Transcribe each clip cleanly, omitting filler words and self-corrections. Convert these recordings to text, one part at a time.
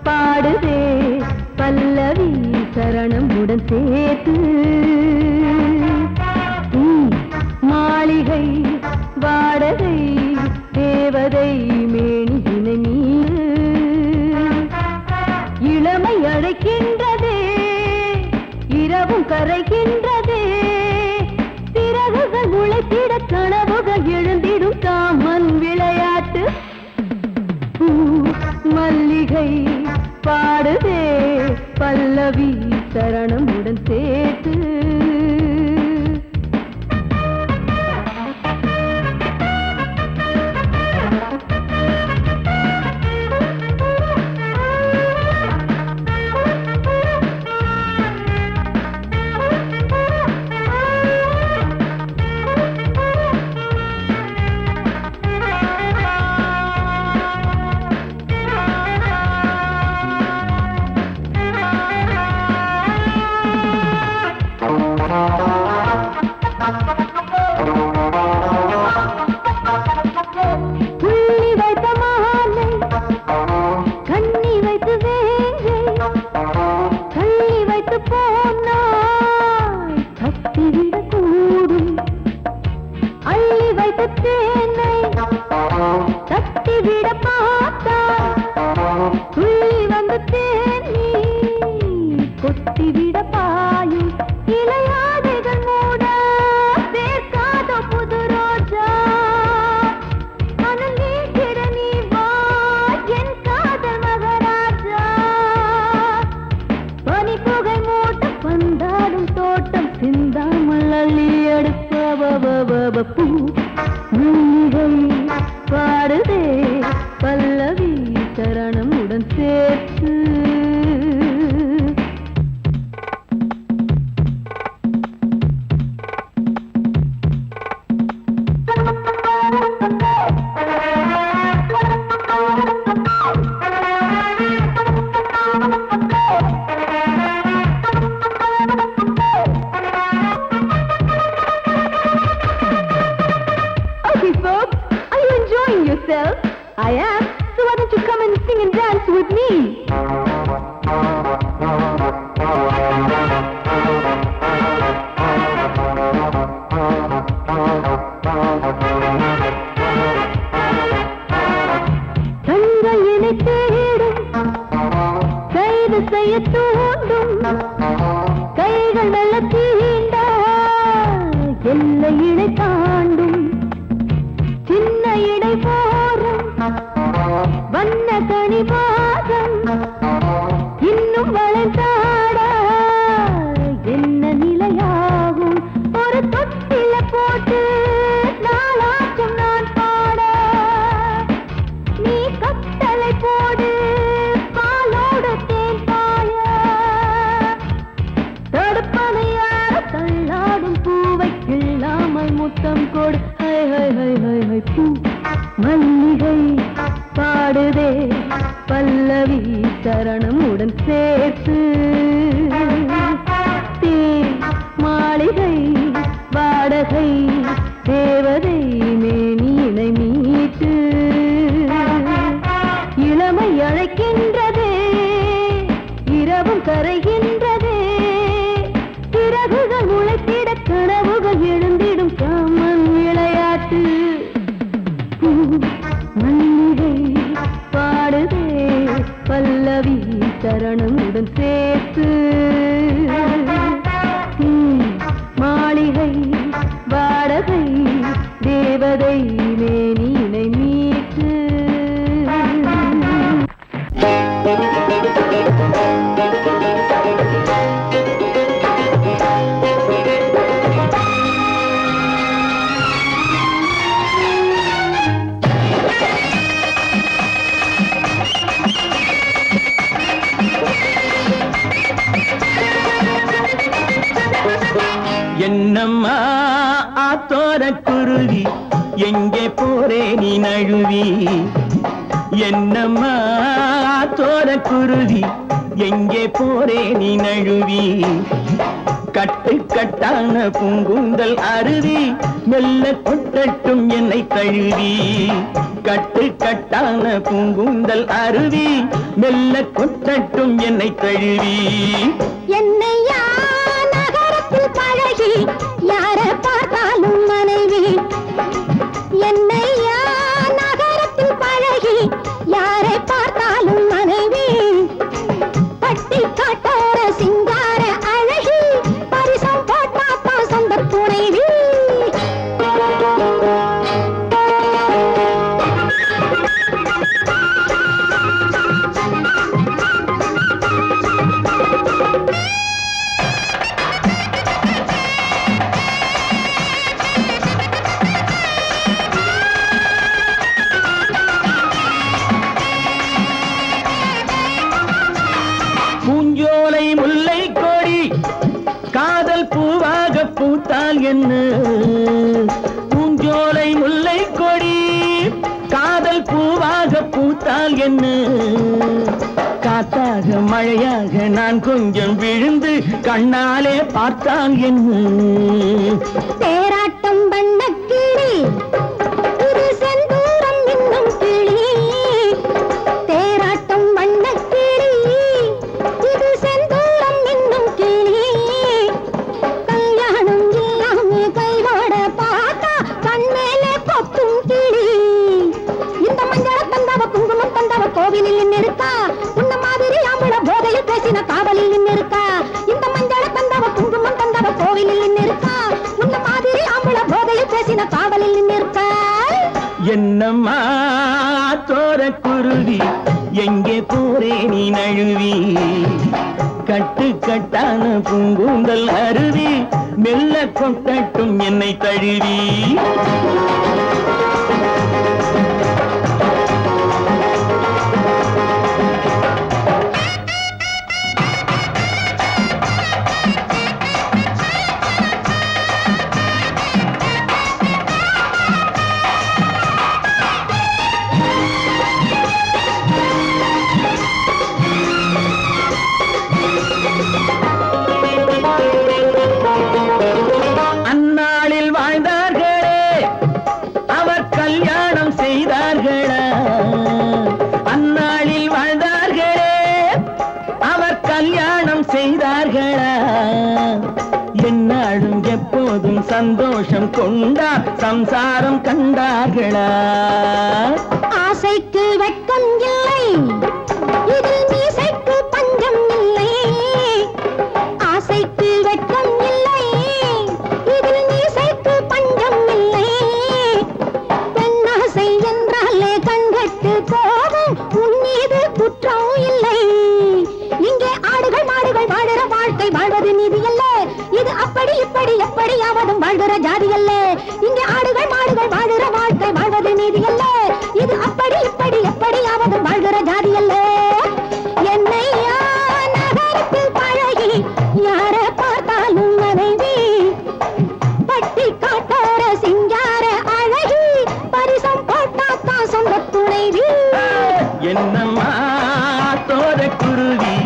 பாடுதே பல்லவி சரணம் உடன் சேர்த்து மாளிகை வாடகை தேவதை மேனியினை மீது இளமை அழைக்கின்றதே இரவும் கரைகின்றதே சிறகுகள் உழைத்திட கனவுகள் எழுந்திடும் காமன் விளையாட்டு மல்லிகை பாடுதே பல்லவி சரணம் உடன் சேர்த்து பாடுதே பல்லவி சரணம் உடன் சேர்த்து I am, so why don't you come and sing and dance with me? தங்கையினை தேடும் கைது செய்ய தூண்டும் கைகள் நல்ல தீண்டா எல்லை இடை தாண்டும் சின்ன இடை போரும் வண்ண கனிவாதம் இன்னும் வளைந்தாட என்ன நிலையாகும் ஒரு தொட்டில போட்டு நாளாச்சும் நான் பாட நீ கட்டளை போடு பாலோடு தேன் பாய தடுப்பனையார தள்ளாடும் பூவை இல்லாமல் முத்தம் கொடு high high high high high பூ மல்லிகை பாடுதே பல்லவி சரணம் உடன் சேர்த்து மாளிகை வாடகை தேவதை மேனியினை மீட்டு இளமை அழைக்கின்றதே இரவும் கரைகின்றதே சிறகுகள் உழைத்திட கனவுகள் எழுந்திடும் காமன் விளையாட்டு மல்லிகை பாடுதே பல்லவி சரணம் உடன் சேர்த்து மாளிகை வாடகை தேவதை மேனியினை மீட்டு என்னம்மா ஆத்தோர குருவி எங்கே போரே நீ நழுவி என்னம்மா ஆத்தோர குருவி எங்கே போரே நீ நழுவி கட்டு கட்டான பூங்குந்தல் அருவி மெல்ல கொட்டட்டும் என்னை தழுவி கட்டு கட்டான பூங்குந்தல் அருவி மெல்ல கொட்டட்டும் என்னை தழுவி என்னையா நகரத்தில் பழகி யார பார்த்தாலும் மனைவி என்னையா நகரத்தில் பழகி யாரை பார்த்தாலும் மனைவி பட்டி காட்டோர சிங்கார அழகி பரிசம் போட்டாத்தா சொந்த துணைவி பூஞ்சோலை முல்லை கொடி காதல் பூவாக பூத்தால் என்ன பூஞ்சோலை முல்லை கொடி காதல் பூவாக பூத்தால் என்ன காத்தாக மழையாக நான் கொஞ்சம் விழுந்து கண்ணாலே பார்த்தால் என்ன தேராட்டம் வண்ண கிளி இது செந்தூரம் இன்னும் கிளி தேராட்டம் வண்ண கிளி இது செந்தூரம் இன்னும் கிளி கல்யாணம் இல்லாமே கையோட பார்த்தா கண்மேலே கொத்தும் கிளி இந்த மஞ்சள தந்தவ குங்குமம் தந்தவ கோவிலில் நின்னிருக்கா உன்ன மாதிரி ஆம்பள போதையில் பேசின காவலில் நின்னிருக்கா இந்த மஞ்சள தந்தவ குங்குமம் தந்தவ கோவிலில் நின்னிருக்கா உன்ன மாதிரி ஆம்பள போதையில் பேசின காவலில் நின்னிருக்கா என்னம்மா தோர குருவி எங்கே போரே நீ நழுவி கட்டு கட்டான பூங்குந்தல் அருவி மெல்ல கொட்டட்டும் என்னை தழுவி அந்நாளில் வாழ்ந்தார்களே அவர் கல்யாணம் செய்தார்களா அந்நாளில் வாழ்ந்தார்களே அவர் கல்யாணம் செய்தார்களா எந்நாளும் எப்போதும் சந்தோஷம் கொண்டார் சம்சாரம் கண்டார்களா ஆசைக்கு வெட்கம் இல்லை இதில் மீசைக்கு பஞ்சம் இல்லை ஆசைக்கு வெட்கம் இல்லை இதில் மீசைக்கு பஞ்சம் இல்லை பெண்ணாசை என்றாலே கண்கட்டு போகும் உன் மீது குற்றம் இல்லை இங்கே ஆடுகள் மாடுகள் வாழுற வாழ்க்கை வாழ்வது நீதி அல்ல இது அப்படி இப்படி எப்படியாவதும் வாழ்கிற ஜாதி அல்ல இங்கே ஆடுகள் மாடுகள் வாழுற வாழ்க்கை வாழ்வது நீதி அல்ல இது அப்படி இப்படி எப்படியாவதும் வாழ்கிற ஜாதி அல்ல என்னையா நகரத்தில் பழகி யார பார்த்தாலும் மனைவி பட்டி காட்டார சிங்கார அழகி பரிசம் போட்டாத்தா சொந்த துணைவி என்னம்மா தோர குருவி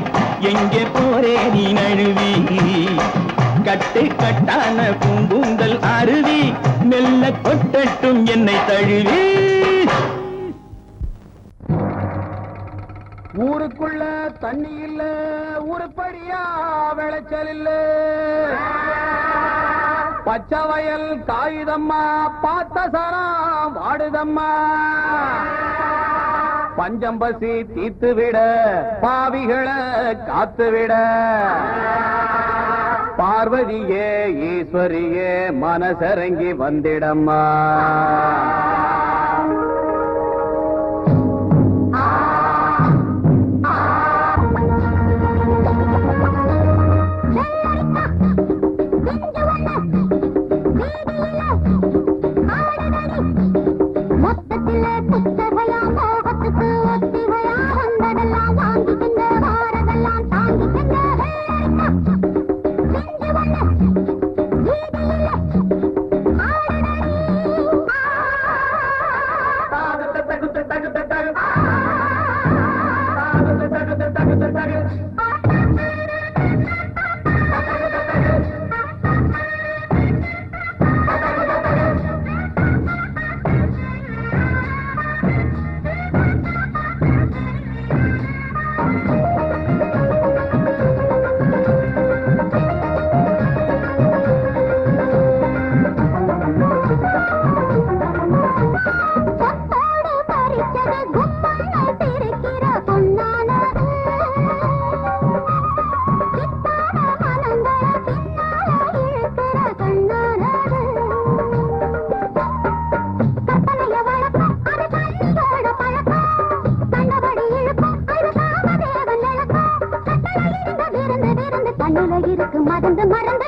எங்கே போரே நீ நழுவி கட்டு கட்டான பூங்குந்தல் அருவி மெல்ல கொட்டட்டும் என்னை தழுவி ஊருக்குள்ள தண்ணி இல்ல ஊருப்படியா விளைச்சல் இல்ல பச்சை வயல் காயுதம்மா பார்த்த சரம் வாடுதம்மா பஞ்சம் பசி தீத்து விட பாவிகளை காத்து விட பார்வதியே ஈஸ்வரியே மனசரங்கி வந்திடம்மா மொத்தத்தில புத்தகையா மோகத்துக்கு ஒத்திகையா வந்ததெல்லாம் வாங்கிக்கின்ற வாரதெல்லாம் தாங்கிக்கின்ற போல இருக்கு மறந்து மறந்து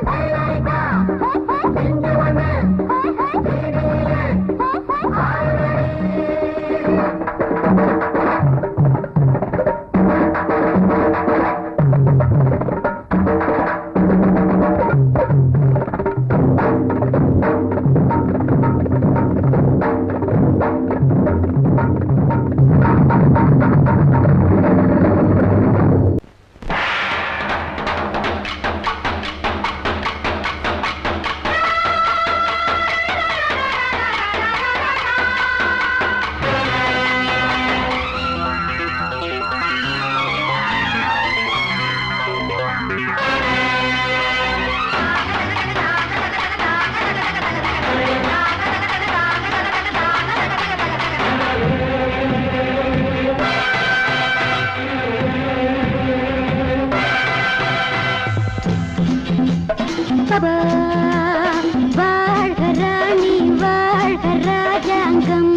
வாழ்க ராணி வாழ்க ராஜாங்கம்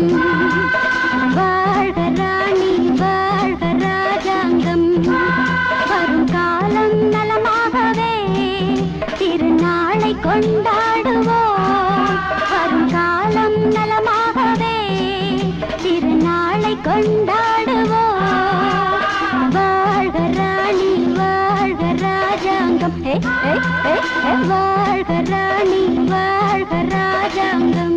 வாழ்க ராணி வாழ்க ராஜாங்கம் வரும் காலம் நலமாகவே திருநாளை கொண்டாடுவோம் வரும் காலம் நலமாகவே திருநாளை கொண்டாடுவோம் வாழ்க ராணி வாழ்க ராஜாங்கம் வாழ்க ராணி வாழ்க ராஜாங்கம்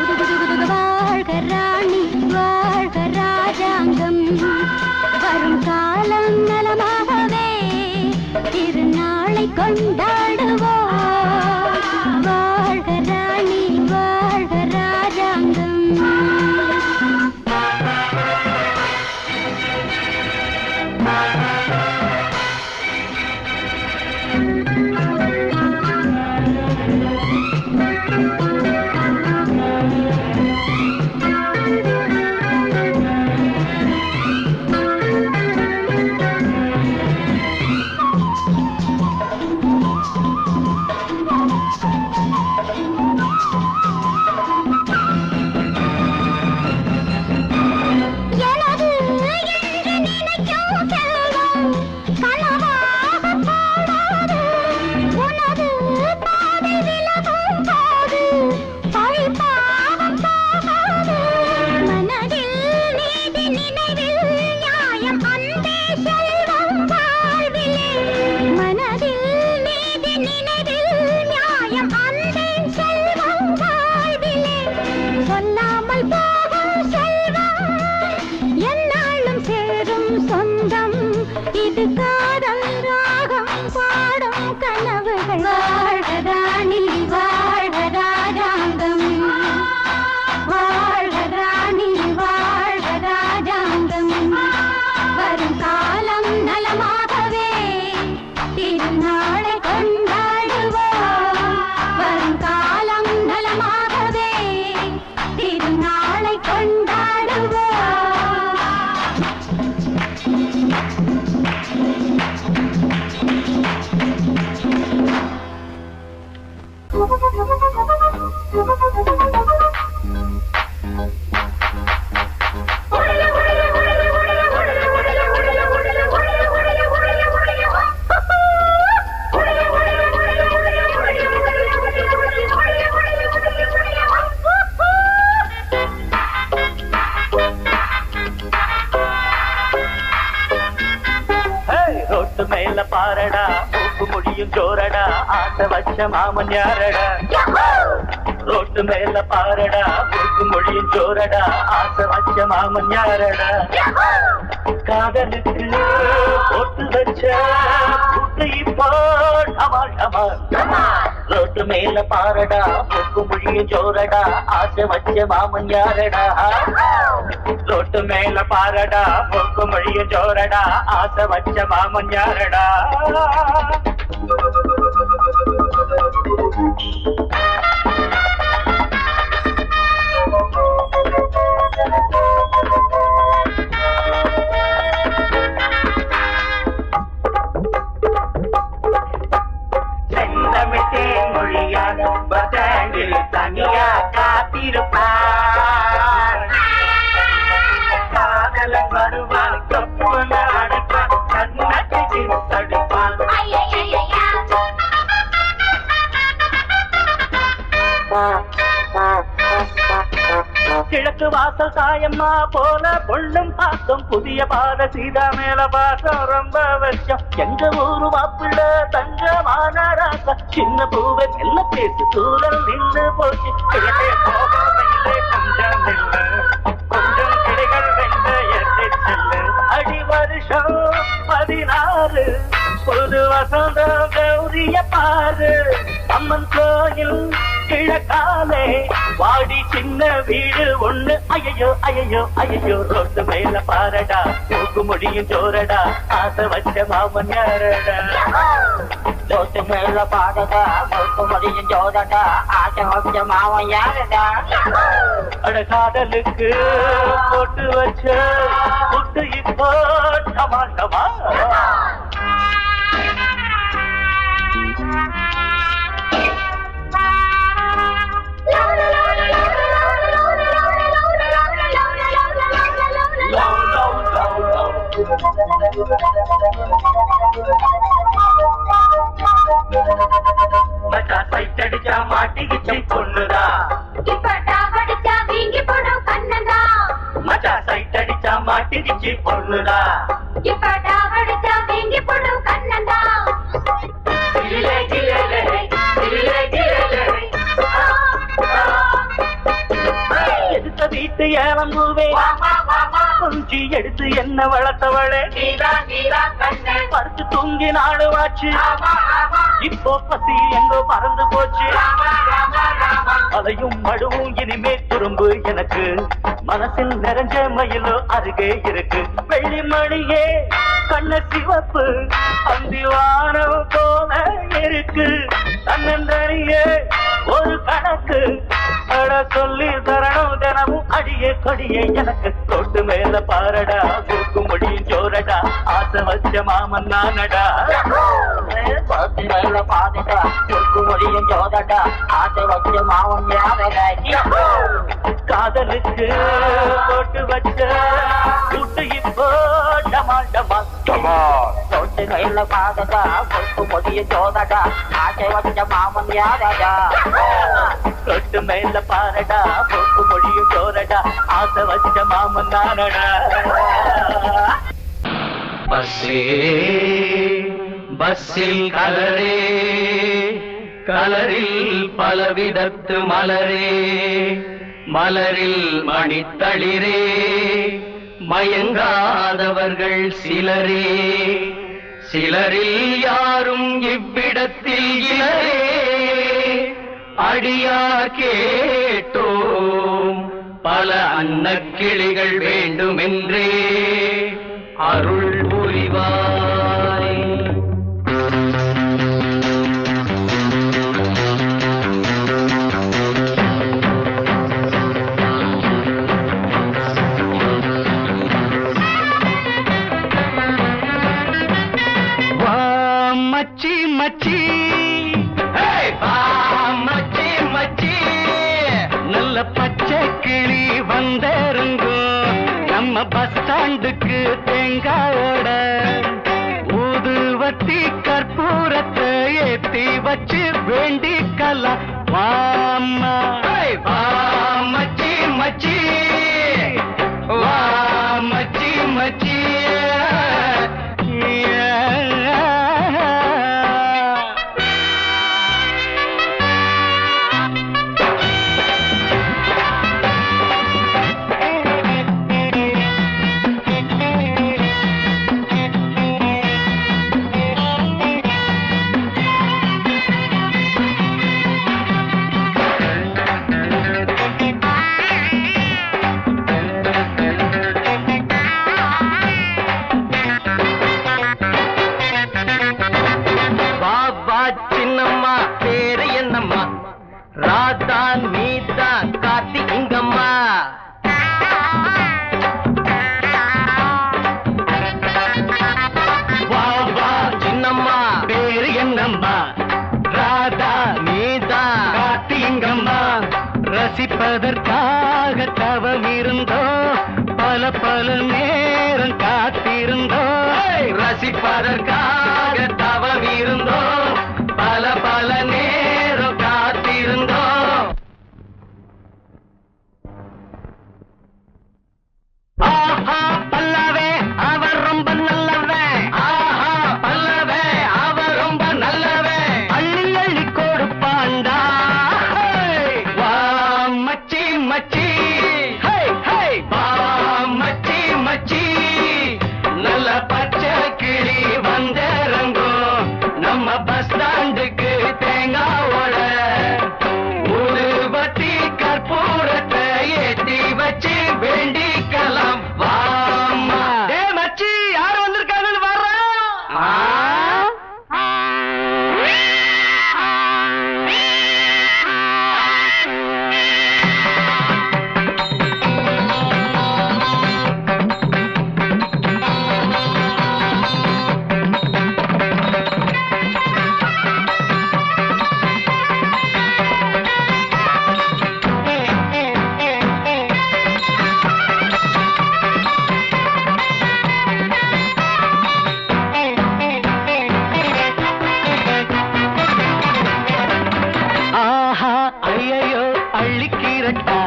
வாழ்க ராணி வாழ்க ராஜாங்கம் வரும் காலம் நலமாகவே திருநாளை கொண்டாடுவோம் வாழ்க ராணி வாழ்க ராஜாங்கம் ரோட்டு மேல பாரடா மூக்கு முடியும் ஜோரடா ஆசை வச்ச மாமன் யாரடா ரோட்டு மேல பாரடா மூக்கு முடியும் ஜோரடா ஆசை வச்ச மாமன் யாரடா காதலுக்கு போட்டு வச்ச புட்டு இப்போ டமால் டமால் ரோட்டு மேல பாரடா மூக்கு முடியும் ஜோரடா ஆசை வச்ச மாமன் யாரடா ரோட்டு மேல பாரடா மூக்கு முடியும் ஜோரடா ஆசை வச்ச மாமன் யாரடா செந்தமிழே மொழியால் பதாங்கில் தனியா காத்திருப்பார் காதலன் வருவான் கப்பல அடைப்பான் கண்ணாட்டி தடுப்பான் கிழக்கு வாசல் சாயம்மா போல பொள்ளும் பாசம் புதிய பாத சீதா மேல பாசம் ரொம்ப வருஷம் எங்க ஊரு மாப்பிள்ள தங்கமான ராசா சின்ன பூவை மெல்ல பேசு தூரல் நின்று போச்சு கிழக்கே போகவில்லை கொஞ்சம் இல்லை கொஞ்சம் கிளைகள் வென்ற எண்ணெய் செல்லு அடி வருஷம் 16 புது வசந்தம் கௌரிய பாரு அம்மன் கோயில் கிழக்காலே வாடி சின்ன வீடு ஒண்ணு ஐயோ ஐயோ ஐயோ ரோட்டு மேல பாரடா மூக்கு முடியும் ஜோரடா ஆசை வச்ச மாமன் யாரடா ரோட்டு மேல பாரடா மூக்கு முடியும் ஜோரடா ஆசை வச்ச மாமன் யாரடா அட காதலுக்கு போட்டு வச்ச புட்டு இப்போ டமால் டமால் மச்சா சைட்டடிச்சா மாட்டிக்கிச்சு பொண்ணுதா மச்சா சைட்டடிச்சா மாட்டிக்கிச்சு பொண்ணுதா எடுத்த வீட்டு ஏலம்பூவே கொஞ்சி எடுத்து என்ன வளர்த்தவளே பறிச்சு தூங்கி நாடுவாச்சு இப்போ பசி எங்கோ பறந்து போச்சு அலையும் மடுவும் இனிமே துரும்பு எனக்கு மனசில் நிறைஞ்ச மயிலோ அருகே இருக்கு வெள்ளி மணியே கண்ண சிவப்பு அந்திவானம் போல இருக்கு தன்னந்தனியே ஒரு கணக்கு அட சொல்லி தரணும் தினமும் அடியே கொடியே எனக்கு தொட்டு மேல பாரடா மூக்கு முடியும் ஜோரடா ஆசை வச்ச மாமன் நானடா தொட்டு மேல பாரடா மூக்கு முடியும் ஜோரடா ஆசை வச்ச மாமன் யாரடா காதலுக்கு போட்டு வச்ச புட்டு இப்போ டமால் டமால் தொட்டு மேல பாரடா மூக்கு முடியும் ஜோரடா ஆசை வச்ச மாமன் யாரடா தொட்டு மேல பாரடா மூக்கு முடியும் ஜோரடா ஆசை வச்ச மாமன் நானடா பஸ்ஸில் கலரே கலரில் பலவிதத்து மலரே மலரில் மணித்தளிரே மயங்காதவர்கள் சிலரே சிலரில் யாரும் இவ்விடத்தில் இலரே அடியார் கேட்டோம் பல அன்னக்கிளிகள் வேண்டுமென்றே அருள் புரிவாய் வா மச்சி மச்சி நல்ல பச்சை கிளி வந்தருங்கோ நம்ம பஸ் ஸ்டாண்டுக்கு தேங்காயோட ஊதுவத்தி கற்பூரத்தை ஏத்தி வச்சு வேண்டிக்கலாம் வாம்மா மச்சி மச்சி வா மச்சி மச்சி ராதா நீதான் கார்த்தி இங்கம்மா. வா வா சின்னம்மா, பேரு என்னம்மா? ராதா நீதான் கார்த்தி இங்கம்மா. ரசிப்பதற்காக தவம் இருந்தோ, பல பல நேரம் காத்திருந்தோ. ரசிப்பதற்காக தவம் இருந்தோ, பல பல நேரம் காத்திருந்தோ. ஆஹா பல்லவே அவர் ரொம்ப நல்லவன். ஆஹா பல்லவே அவர் ரொம்ப நல்லவன். அள்ளி அள்ளி கொடுப்பாண்டா. வா மச்சி மச்சி, ஹே ஹே வா மச்சி மச்சி. நல்ல பச்சை கிளி வந்திறங்கும் நம்ம பஸ் ஸ்டாண்டுக்கு தேங்காவோட. ஊதுபத்தி கற்பூரத்தை ஏத்தி வச்சு வேண்டிக்கலாம். வாமா டே மச்சி, யார் வந்திருக்காங்கன்னு வர்றா. ஆஹா ஐயோ அள்ளிக்கீரட்டா,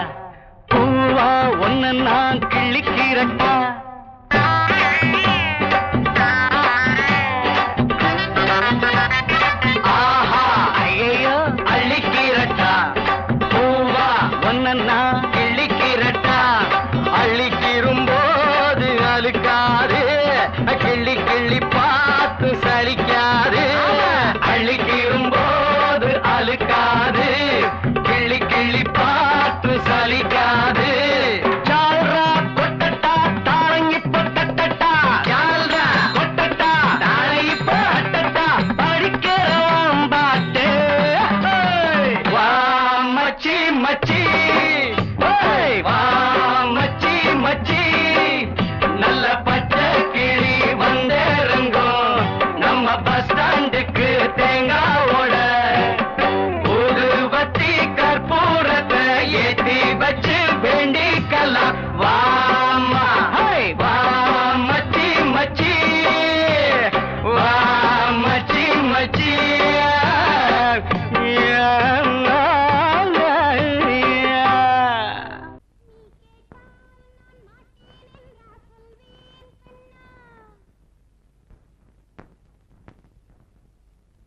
பூவா ஒன்ன நான் கிள்ளிக்கீரட்டா. ஆஹா ஐயோ அள்ளிக்கீரட்டா, பூவா ஒன்ன நான் கிள்ளிக்கீரட்டா. அள்ளிக்கிரும்போது அழுக்காது, கிள்ளி கிள்ளி பார்த்து சலிக்காது. அள்ளிக்கிரும்போது அழுக்காது, கிள்ளி கிள்ளி பார்த்து சலிக்காது. ஜால்ரா கொட்டட்டா தாரங்கி பொட்டட்டா. ஜால்ரா கொட்டட்டா தாரங்கி பொட்டட்டா. படிக்கிறோம் பாட்டு. வா மச்சி மச்சி, வா மச்சி மச்சி. நல்ல பச்சை கிளி வந்திறங்கும் நம்ம பஸ் ஸ்டாண்டுக்கு தேங்காவோட. ஊதுபத்தி கற்பூரத்தை ஏத்தி வச்சு வேண்டிக்கலாம். வாமா வா மச்சி மச்சி, வா மச்சி மச்சி.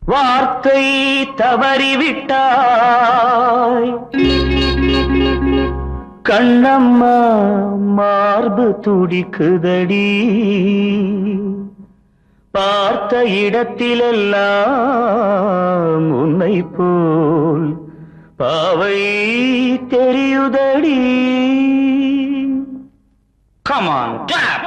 வார்த்தை தவறிவிட்டாய் கண்ணம்மா, மார்பு துடிக்குதடி. பார்த்த இடத்திலெல்லாம் உன்னை போல் பாவை தெரியுதடி. Come on, clap!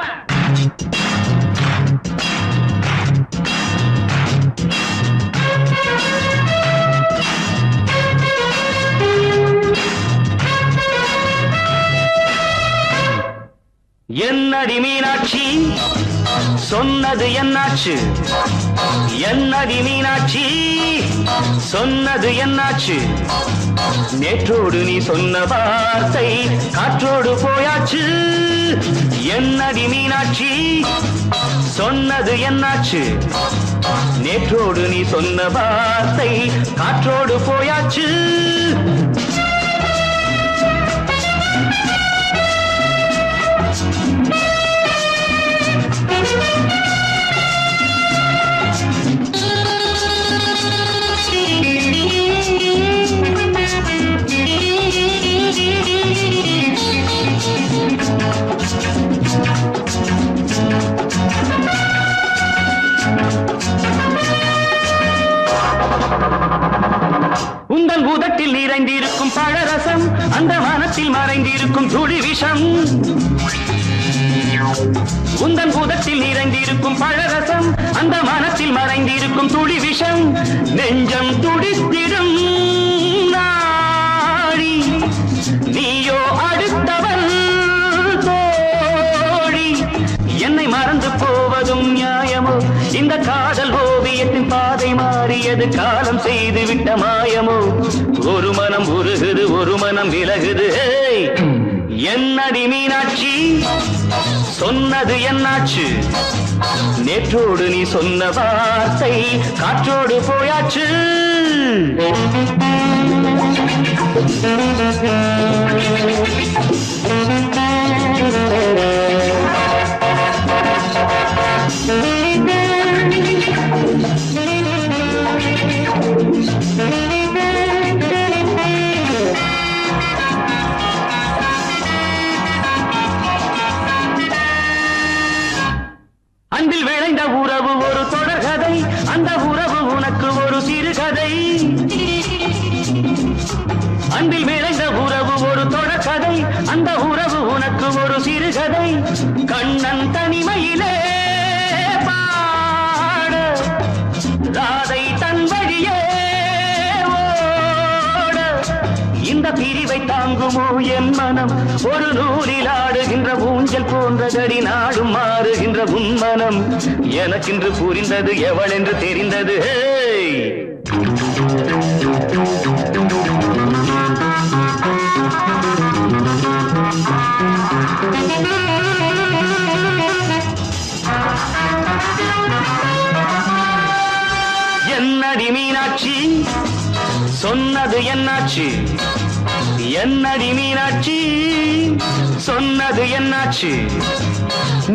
என்னடி மீனாட்சி சொன்னது என்னாச்சு? என்னடி மீனாட்சி சொன்னது என்னாச்சு? நேற்றோடு நீ சொன்ன வார்த்தை காற்றோடு போயாச்சு. என்னடி மீனாட்சி சொன்னது என்னாச்சு? நேற்றோடு நீ சொன்ன வார்த்தை காற்றோடு போயாச்சு. உந்தன் பூதத்தில் நிறைந்திருக்கும் பழரசம், அந்த வானத்தில் மறைந்திருக்கும் துளி விஷம். உந்தன் பூதத்தில் நிறைந்திருக்கும் பழரசம், அந்த வானத்தில் மறைந்திருக்கும் துளி விஷம். நெஞ்சம் துடித்திடும் எது காலம் செய்து விட்ட மாயமோ ஒரு மனம் உருகுது ஒரு மனம் விலகுது என்னடி மீனாட்சி சொன்னது என்னாச்சு நேற்றோடு நீ சொன்ன வார்த்தை காற்றோடு போயாச்சு அன்பில் விளைந்த உறவு ஒரு தொடர்கதை அந்த உறவு உனக்கு ஒரு சிறுகதை அன்பில் விளைந்த உறவு ஒரு தொடர்கதை அந்த உறவு உனக்கு ஒரு சிறுகதை கண்ணன் தனிமையிலே பாட ராதை தன் வழியே ஓட இந்த பிரிவை தாங்குமோ என் மனம் ஒரு நூலில் ஆடுகின்ற ஊஞ்சல் போன்றதடி நாடும் மாறுகின்ற உன்மனம் எனக்கென்று புரிந்தது எவள் என்று தெரிந்தது என்னடி மீனாட்சி சொன்னது என்னாச்சு என்னடி மீனாட்சி சொன்னது என்னாச்சு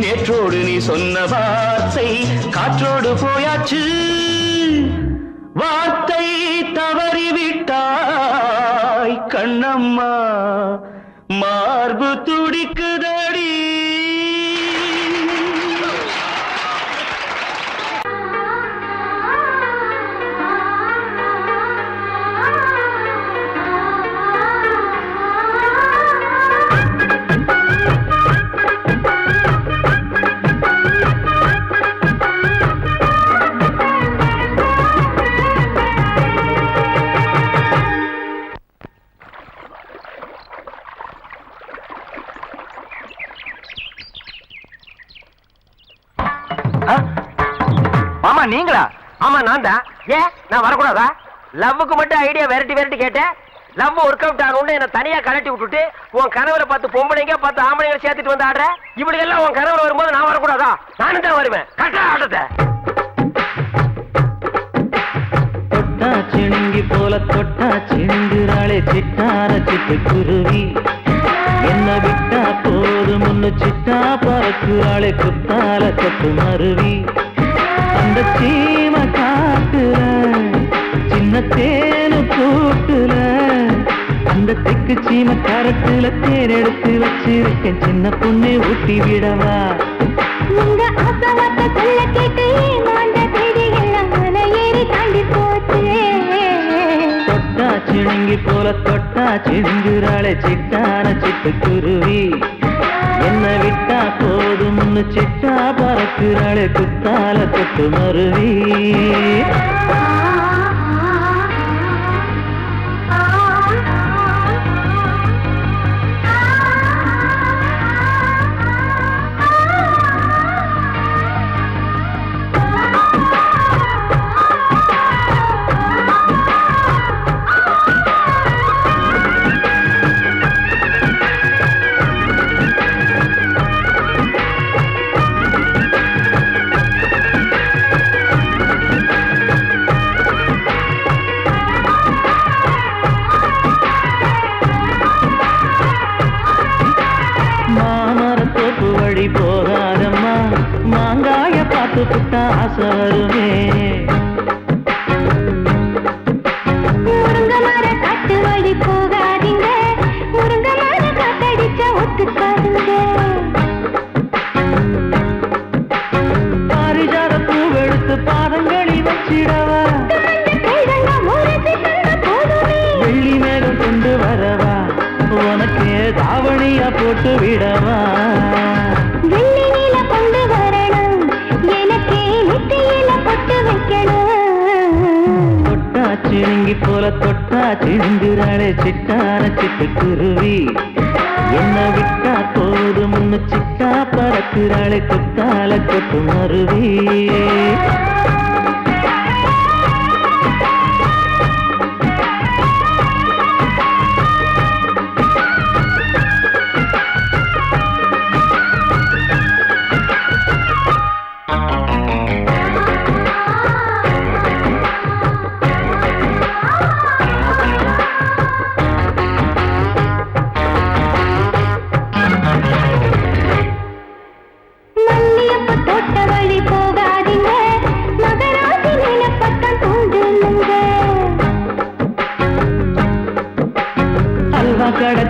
நேற்றோடு நீ சொன்ன வார்த்தை காற்றோடு போயாச்சு வார்த்தை தவறிவிட்டாய் கண்ணம்மா மார்பு துடிக்குதடி மாமா நீங்களா? ஆமா நான் தான். ஏன் நான் வரக்கூடாதா? லவ்வுக்கு மட்டும் ஐடியா விரட்டி கேட்டேன். லவ் ஒர்க் அவுட் ஆகணும்னு என்ன தனியா கலட்டி விட்டுட்டு உன் கனவுல 10 பொம்பளைங்க 10 ஆம்பளைங்க சேர்த்துட்டு வந்து ஆடுற. இப்படி எல்லாம் உன் கனவுல வரும்போது நான் வரக்கூடாதா? நானும் தான் வருவேன். கட்டா ஆட்டத்தை தொட்டா சிணுங்கி போல தொட்டா சிணுங்குறாளே சிட்டார சிட்டு குருவி என்ன விட்டா போதும் முன்னு சிட்டா பறக்குறாளே குத்தால கொத்து மருவி அந்த சீம காட்டுல சின்ன தேனு கூட்டுல அந்த தெக்கு சீம கரட்டுல தேன் எடுத்து வச்சிருக்கேன் சின்ன பொண்ணு ஊட்டி விடவா உங்க ஆசவாத்த சொல்ல கேட்டு மாண்ட தேடி எல்லாம் மலை ஏறி தாண்டி போச்சு தொட்டா சிணுங்கி போல தொட்டா சிணுங்குறாளே சிட்டான சிட்டு குருவி என்ன விட்டா போதும்னு சிட்டா பறக்குறாளே குத்தால கொத்து மருவி போகாதம்மா மாங்காய பார்த்து புட்டா ஆசை வருமே முருங்க மர காட்டு வழி போகாதீங்க முருங்க மர காத்தடிச்ச ஒத்துக்காதுங்க பாரிஜாத பூவெடுத்து பாதங்களில் வச்சிடவா வெள்ளி மேகம் கொண்டு வரவா உனக்கு தாவணியா போட்டு விடவா வெள்ளி நீல கொண்டு வரணும் எனக்கு நெத்தியில பொட்டு வைக்கணும் தொட்டா சிணுங்கி போல தொட்டா சிணுங்குறாளே சிட்டான சிட்டு குருவி என்ன விட்டா போதும் முன்னு சிட்டா பறக்குறாளே குத்தால கொத்து மருவி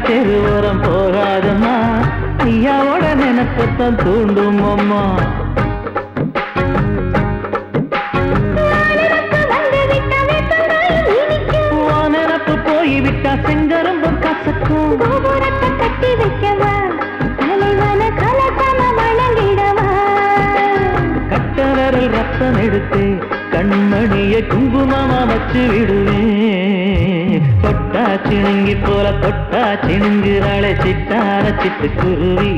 தெருவோரம் போகாதம்மா ஐயாவோட நினைப்பத்தான் தூண்டும் அம்மா நினப்பு போய்விட்டா செங்கரும்பும் கசக்கும் கட்டி வைக்கவா தலைவன கலசம வணங்கிடவா கட்டவரல் ரத்தம் எடுத்து கண்மணிய குங்குமமா வச்சு விடுவேன் தொட்டா சிணுங்கி போல தொட்டா சிணுங்குறாளே சிட்டார சிட்டு குருவி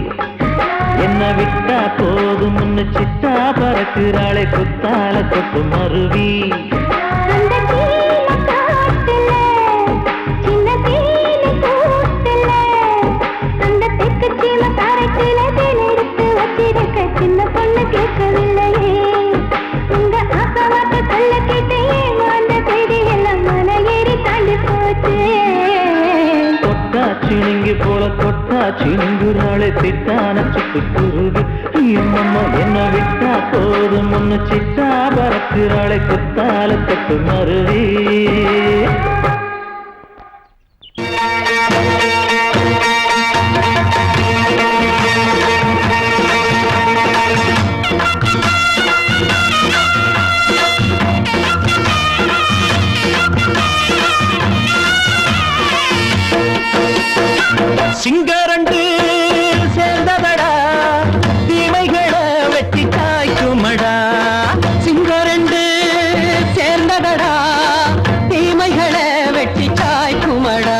என்ன விட்டா போதும் முன்னு சிட்டா பறக்குறாளே குத்தால தொட்டு மருவி சின்ன பொண்ணு கேட்கவில்லையே உங்க ஆசவாட்ட சொல்ல கேட்டையே அந்த செய்தி எல்லாம் மன ஏறி தாண்டி போச்சு தொட்டா சிணுங்கி போல தொட்டா சிணுங்குறாளே சிட்டான சிட்டு குருவி அம்மா என்ன விட்டா போதும் முன்னு சிட்டா பறக்குறாளே குத்தால தொட்டு மருவி சிங்கரண்டு சேர்ந்ததடா தீமைகளை வெட்டி காய்க்குமடா சிங்கரண்டு சேர்ந்ததடா தீமைகளை வெட்டி காய்க்குமடா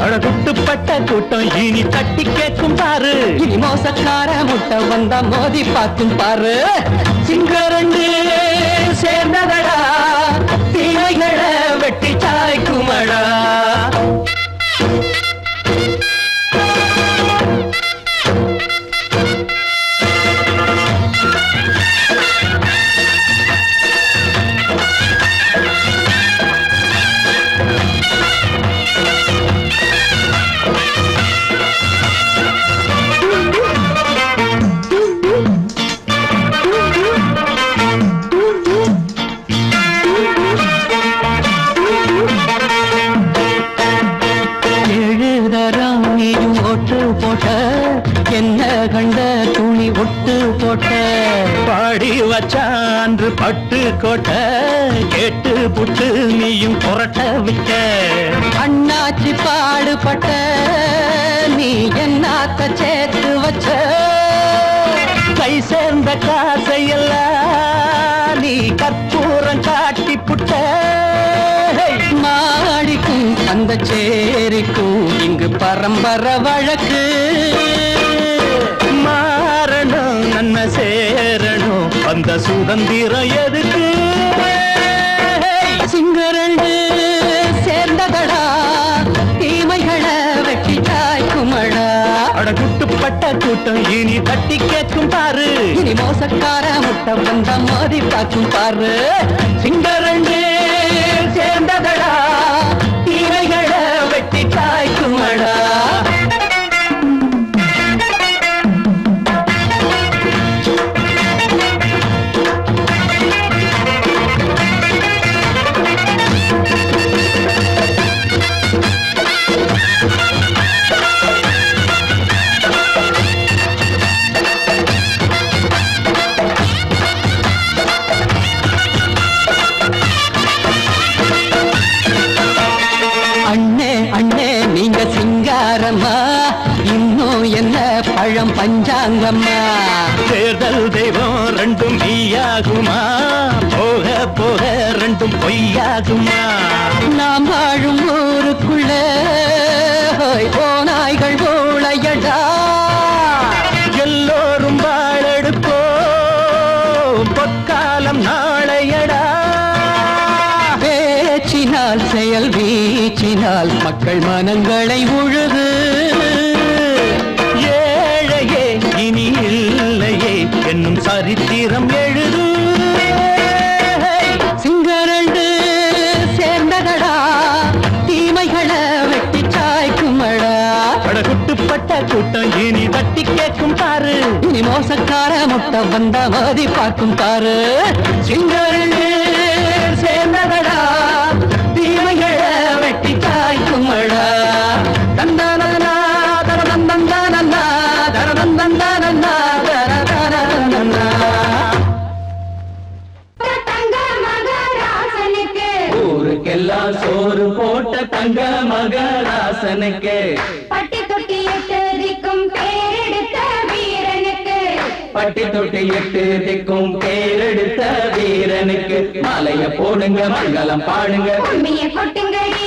அழகுட்டுப்பட்ட கூட்டம் இனி தட்டி கேட்கும் பாரு இனி மோசக்கார முட்டை வந்தா மோதி பார்க்கும் பாரு சிங்கரண்டு சேர்ந்ததடா தீமைகளை வெட்டி காய்க்குமடா என்ன கண்ட துணி ஒட்டு போட்ட பாடி வச்சான்று பட்டு கோட்ட கேட்டு புட்டு நீயும் புரட்ட விட்ட அண்ணாச்சி பாடுபட்ட நீ என்னாத்த சேர்த்து வச்ச கை சேர்ந்த காசையெல்லாம் நீ கற்பூரம் காட்டி புட்ட மாடிக்கும் அந்த சேரிக்கும் இங்கு பரம்பரை வழக்கு மாறணும் நன்மை சேரணும் அந்த சுதந்திரம் எதுக்கு சிங்கரண்டு சேர்ந்ததடா தீமைகளை வெட்டி காய்க்குமடா அடகுட்டுப்பட்ட கூட்டம் இனி தட்டி கேட்கும் பாரு இனி மோசக்கார முட்டை வந்த மோதி பார்க்கும் பாரு சிங்கரண்டு சேர்ந்ததடா தீமைகளை வெட்டி காய்க்குமடா இன்னும் என்ன பழம் பஞ்சாங்கம்மா தேர்தல் தெய்வம் ரெண்டும் மெய்யாகுமா போக போக ரெண்டும் பொய்யாகுமா நாம் வாழும் ஊருக்குள்ள ஓநாய்கள் ஊழையடா எல்லோரும் வாழெடுப்போ பொற்காலம் நாளையடா பேச்சினால் செயல் வீச்சினால் மக்கள் மனங்களை உழுது ஏழையே இனி இல்லையே என்னும் சரித்திரம் எழுது சிங்கரண்டு சேர்ந்ததடா தீமைகளை வெட்டி சாய்க்குமடா படகுட்டுப்பட்ட கூட்டம் இனி தட்டி கேட்கும் பாரு இனி மோசக்கார முட்டை வந்த மோதி பார்க்கும் பாரு சிங்கரண்டு சேர்ந்ததடா தீமைகளை வெட்டி காய்க்குமடா தந்தானா எல்லாம் சோறு போட்ட தங்க மகராசனுக்கு பட்டி தொட்டி எட்டு திக்கும் பேரெடுத்த வீரனுக்கு பட்டி தொட்டி எட்டு திக்கும் பேரெடுத்த வீரனுக்கு மாலைய போடுங்க மங்களம் பாடுங்க உண்மைய கொட்டுங்கடி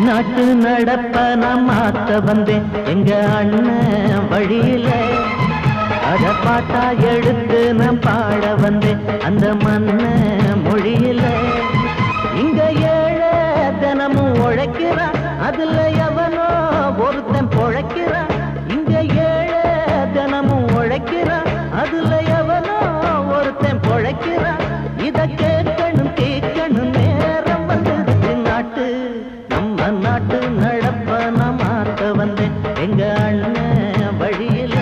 நாட்டு நடப்ப நான் மாத்த வந்தேன் எங்க அண்ணன் வழியில அத பாட்டா எடுத்து நான் பாட வந்தேன் அந்த மண்ண மொழியில இங்க ஏழை தினமும் உழைக்கிறான் அதுல எவனோ ஒருத்தன் பொழைக்கிறான் இங்க ஏழை தினமும் உழைக்கிறான் அதுல எவனோ ஒருத்தன் பொழைக்கிறான் இத கேட்கணும் கேட்கணும் நேரம் வந்துடுச்சு நாட்டு நாட்டு நடப்ப நான் மாத்த வந்தேன் எங்க அண்ணன் வழியில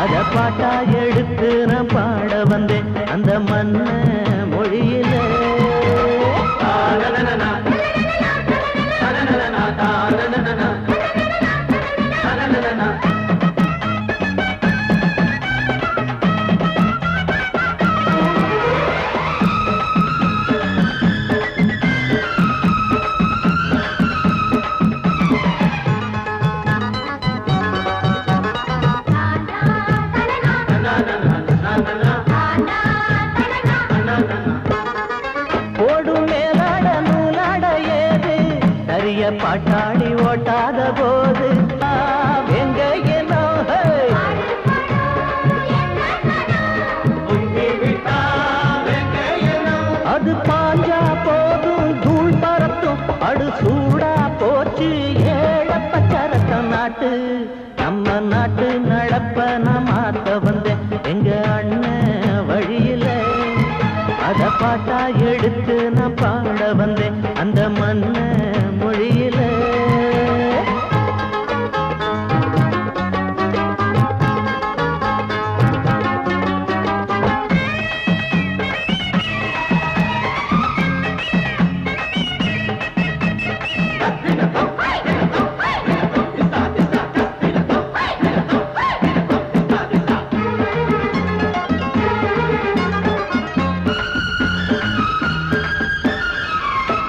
அத பாட்டா எடுத்து நான் பாட வந்தேன் அந்த மண்ண மொழியில பாட்டாளி ஓட்டாத போது எங்க அது பாஞ்சா போதும் தூள் பறத்தும் அடு சூடா போச்சு ஏழப்பச்சரத்த நாட்டு நம்ம நாட்டு நடப்ப நான் மாத்த வந்தேன் எங்க அண்ணன் வழியில அத பாட்டா எடுத்து நான் பாட வந்தேன் அந்த மண்ண மொழியில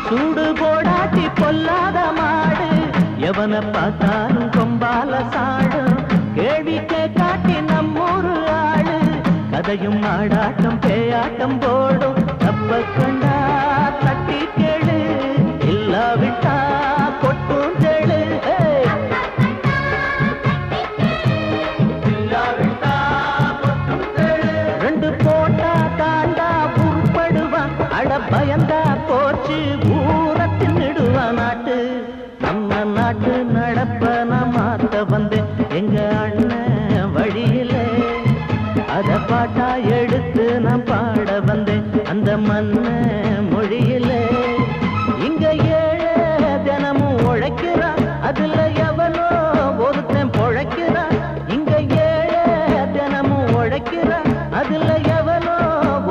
சூடு போடாட்டி பொல்லாத மாடு எவனை பார்த்தாலும் கொம்பால சாடும் கேள்வி காட்டி நம்மூரு ஆளு கதையும் ஆடாட்டம் பேயாட்டம் போடும் தப்ப கண்டா தட்டி கேளு இல்லாவிட்டா கொட்டும் கேளு ரெண்டு போட்டா தாண்டா உருப்படுவான் அட பயந்தா போச்சு ஊரத்தில் நிடுவான் நாட்டு நம்ம நாட்டு நடப்ப நான் மாத்த வந்தேன் எங்க அண்ணன் வழியில அத பாட்டா எடுத்து நான் பாட வந்தேன் அந்த மண்ண மொழியில இங்க ஏழை தினமும் உழைக்கிறான் அதுல எவனோ ஒருத்தன் பொழைக்கிறான் இங்க ஏழை தினமும் உழைக்கிறான் அதுல எவனோ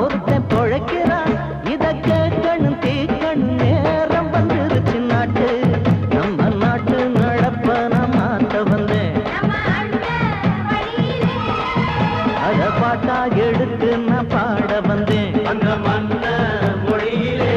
ஒருத்தன் பொழைக்கிறான் இத கேட்கணும் கேட்கணும் நேரம் வந்துருச்சு நாட்டு நம்ம நாட்டு நடப்ப நான் மாத்த வந்தேன் அத பாட்டா எடுத்து நான் பாட வந்தேன் அந்த மண்ண மொழியிலே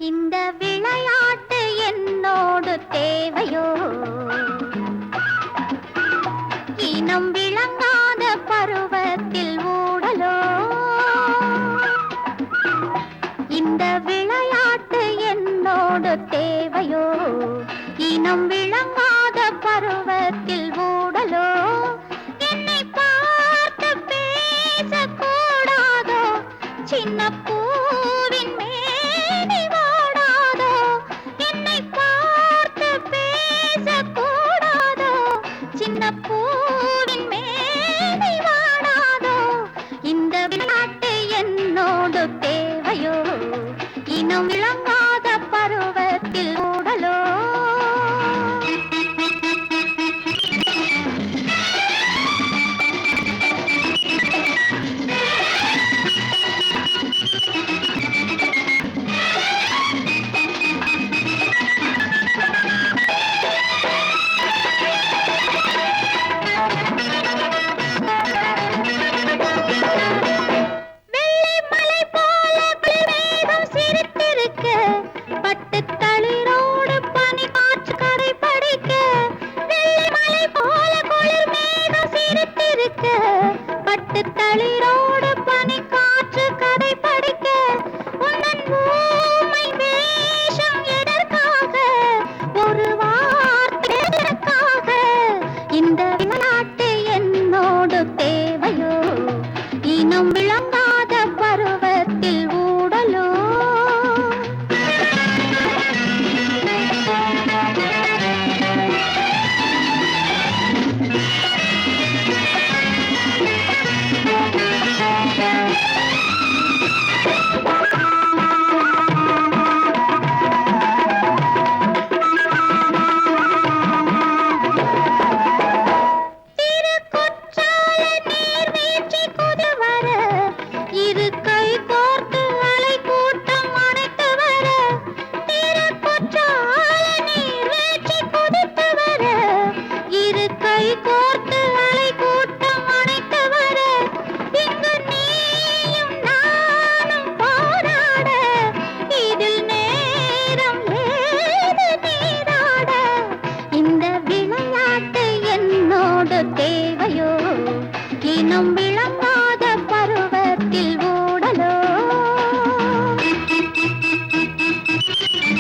இந்த விளையாட்டு என்னோடு தேவையோ இனம் விளங்காத பருவத்தில் ஊடலோ இந்த விளையாட்டு என்னோடு தேவையோ இனம் விளங்காத பருவத்தில் ஊடலோ என்னை பார்த்து பேசக்கூடாதோ சின்ன பூவின் மேனி வாடாதோ என்ன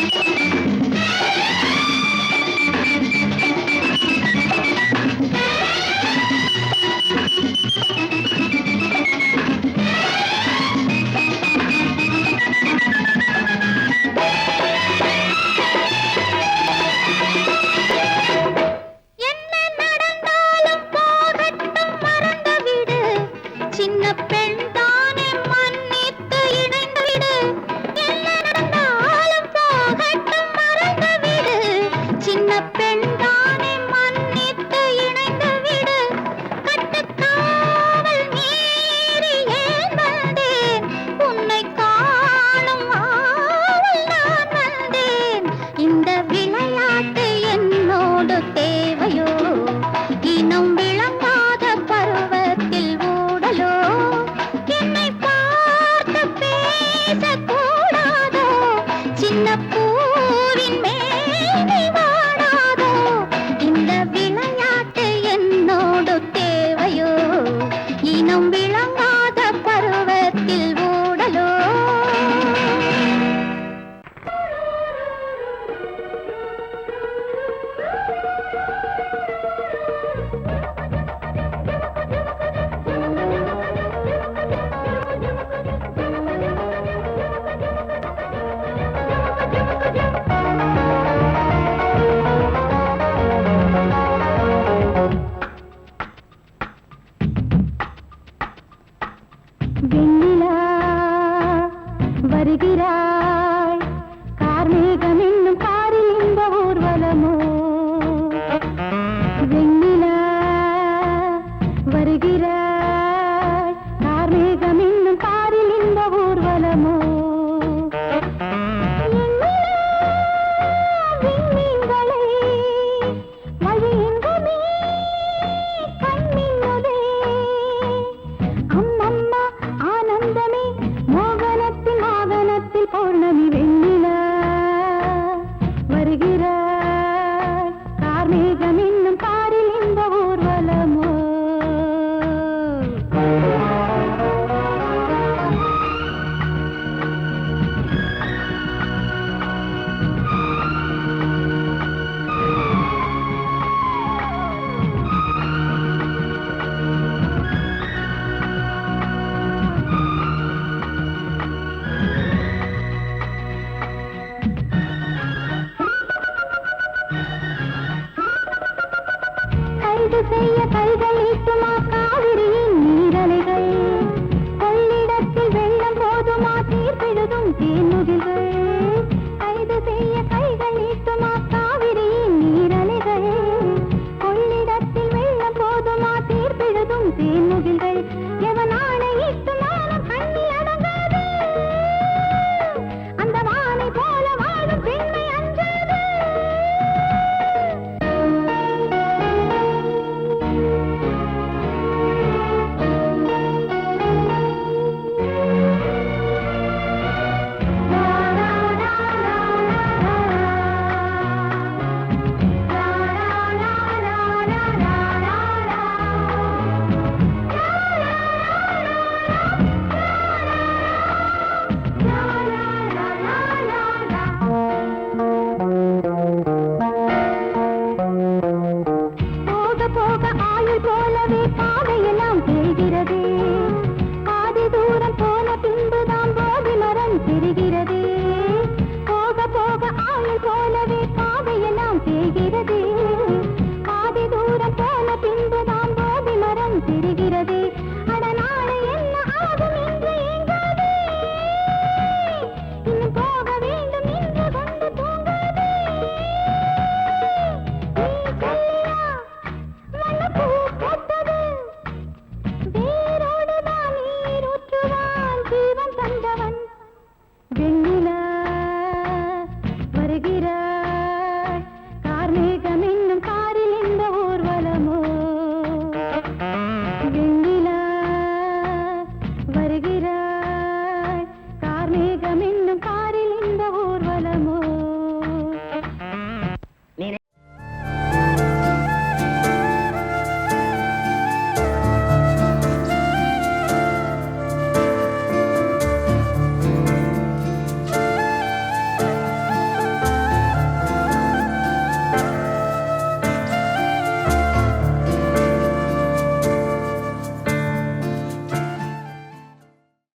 Thank you.